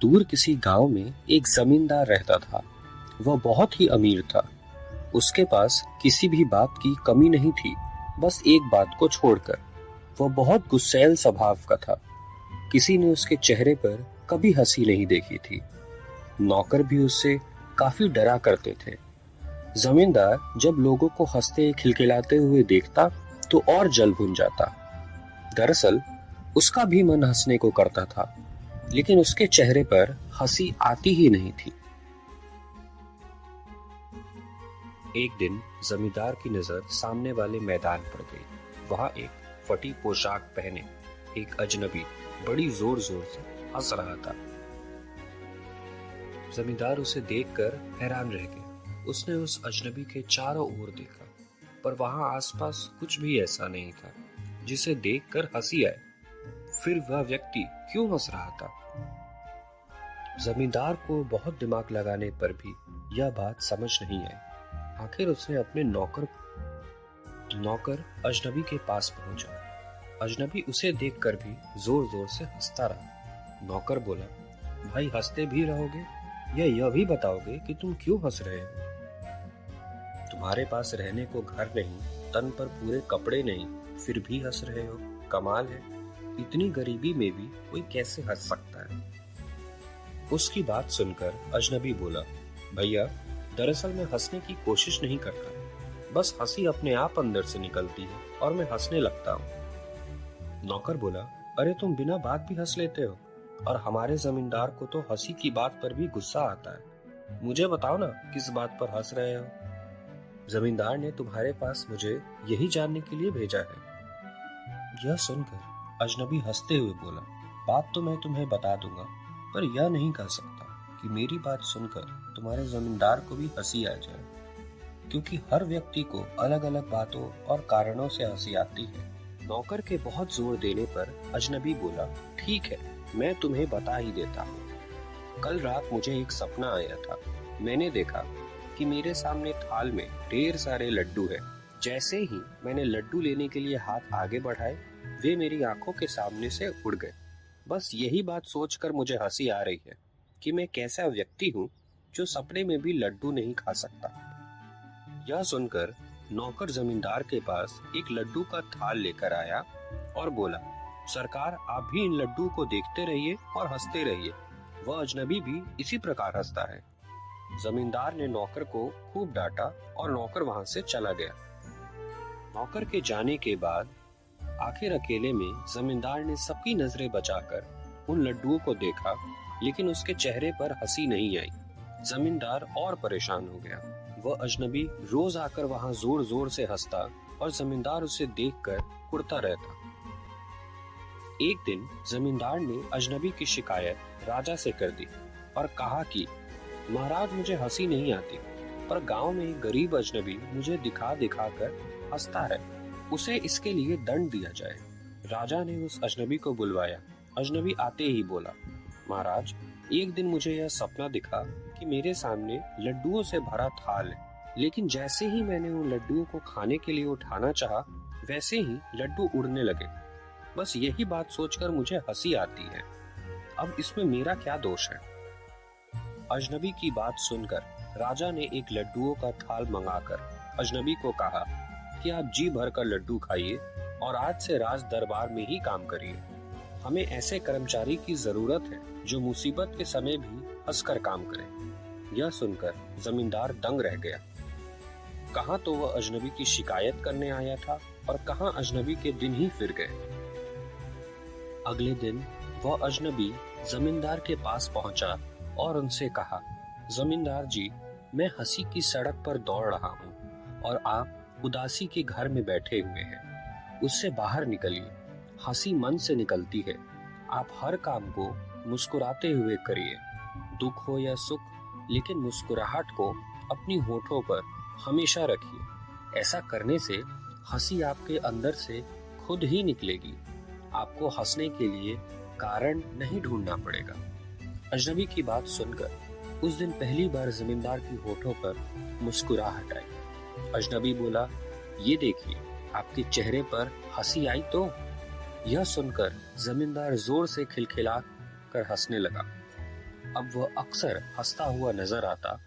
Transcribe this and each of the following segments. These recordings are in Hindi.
दूर किसी गांव में एक जमींदार रहता था। वह बहुत ही अमीर था। उसके पास किसी भी बात की कमी नहीं थी, बस एक बात को छोड़कर। वह बहुत गुस्सैल स्वभाव का था। किसी ने उसके चेहरे पर कभी हंसी नहीं देखी थी। नौकर भी उससे काफी डरा करते थे। जमींदार जब लोगों को हंसते खिलखिलाते हुए देखता तो और जल भुन जाता। दरअसल उसका भी मन हंसने को करता था, लेकिन उसके चेहरे पर हंसी आती ही नहीं थी। एक दिन जमींदार की नजर सामने वाले मैदान पर गई। वहां एक फटी पोशाक पहने एक अजनबी बड़ी जोर जोर से हंस रहा था। जमींदार उसे देखकर हैरान रह गया। उसने उस अजनबी के चारों ओर देखा, पर वहां आसपास कुछ भी ऐसा नहीं था जिसे देखकर हंसी आए। फिर वह व्यक्ति क्यों हंस रहा था? जमींदार को बहुत दिमाग लगाने पर भी यह बात समझ नहीं आई। आखिर उसने अपने नौकर अजनबी के पास पहुंचा। अजनबी उसे देखकर भी जोर जोर से हंसता रहा। नौकर बोला, भाई हंसते भी रहोगे या यह भी बताओगे कि तुम क्यों हंस रहे हो? तुम्हारे पास रहने को घर नहीं, तन पर पूरे कपड़े नहीं, फिर भी हंस रहे हो। कमाल है, इतनी गरीबी में भी कोई कैसे हंस सकता है? उसकी बात सुनकर अजनबी बोला, भैया दरअसल मैं हंसने की कोशिश नहीं करता, बस हंसी अपने आप अंदर से निकलती है और मैं हंसने लगता हूँ। नौकर बोला, अरे तुम बिना बात भी हंस लेते हो, और हमारे जमींदार को तो हंसी की बात पर भी गुस्सा आता है। मुझे बताओ ना, किस बात पर हंस रहे हो? जमींदार ने तुम्हारे पास मुझे यही जानने के लिए भेजा है। यह सुनकर अजनबी हंसते हुए बोला, बात तो मैं तुम्हें बता दूंगा, पर यह नहीं कह सकता कि मेरी बात सुनकर तुम्हारे जमींदार को भी हंसी आ जाए, क्योंकि हर व्यक्ति को अलग अलग बातों और कारणों से हंसी आती है। नौकर के बहुत जोर देने पर अजनबी बोला, ठीक है, मैं तुम्हें बता ही देता हूँ। कल रात मुझे एक सपना आया था। मैंने देखा कि मेरे सामने थाल में ढेर सारे लड्डू है। जैसे ही मैंने लड्डू लेने के लिए हाथ आगे बढ़ाए, वे मेरी आंखों के सामने से उड़ गए। बस यही बात सोचकर मुझे हंसी आ रही है कि मैं कैसा व्यक्ति हूँ जो सपने में भी लड्डू नहीं खा सकता। यह सुनकर नौकर जमींदार के पास एक लड्डू का थाल लेकर आया और बोला, सरकार आप भी इन लड्डू को देखते रहिए और हंसते रहिए। वह अजनबी भी इसी प्रकार हंसता है। जमींदार ने नौकर को खूब डांटा और नौकर वहां से चला गया। नौकर के जाने के बाद आखिर अकेले में जमींदार ने सबकी नजरें बचाकर उन लड्डुओं को देखा, लेकिन उसके चेहरे पर हंसी नहीं आई। जमींदार और परेशान हो गया। वह अजनबी रोज आकर वहां जोर जोर से हंसता और जमींदार उसे देखकर उड़ता रहता। एक दिन जमींदार ने अजनबी की शिकायत राजा से कर दी और कहा कि महाराज मुझे हंसी नहीं आती, पर गांव में एक गरीब अजनबी मुझे दिखा दिखा कर हंसता है, उसे इसके लिए दंड दिया जाए। राजा ने उस अजनबी को बुलवाया। अजनबी आते ही बोला, महाराज एक दिन मुझे यह सपना दिखा कि मेरे सामने लड्डुओं से भरा थाल है, लेकिन जैसे ही मैंने उन लड्डुओं को खाने के लिए उठाना चाहा, वैसे ही लड्डू उड़ने लगे। बस यही बात सोचकर मुझे हंसी आती है। अब इसमें मेरा क्या दोष है? अजनबी की बात सुनकर राजा ने एक लड्डुओं का थाल मंगाकर अजनबी को कहा कि आप जी भर कर लड्डू खाइए और आज से राज दरबार में ही काम करिए। हमें ऐसे कर्मचारी की जरूरत है जो मुसीबत के समय भी हंसकर काम करे। यह सुनकर जमींदार दंग रह गया। कहाँ तो वह अजनबी की शिकायत करने आया था और कहाँ अजनबी के दिन ही फिर गए। अगले दिन वह अजनबी जमींदार के पास पहुंचा और उनसे कहा, जमींदार जी, मैं हंसी की सड़क पर दौड़ रहा हूँ और आप उदासी के घर में बैठे हुए हैं। उससे बाहर निकलिए। हंसी मन से निकलती है। आप हर काम को मुस्कुराते हुए करिए। दुख हो या सुख, लेकिन मुस्कुराहट को अपनी होठों पर हमेशा रखिए। ऐसा करने से हंसी आपके अंदर से खुद ही निकलेगी। आपको हंसने के लिए कारण नहीं ढूंढना पड़ेगा। अजनबी की बात सुनकर उस दिन पहली बार जमींदार की होठों पर मुस्कुराहट आई। अजनबी बोला, ये देखिए, आपके चेहरे पर हंसी आई तो? यह सुनकर जमींदार जोर से खिलखिला कर हंसने लगा। अब वह अक्सर हंसता हुआ नजर आता।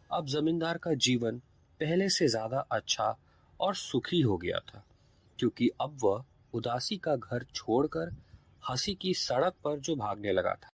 अब जमींदार का जीवन पहले से ज्यादा अच्छा और सुखी हो गया था, क्योंकि अब वह उदासी का घर छोड़कर हंसी की सड़क पर जो भागने लगा था।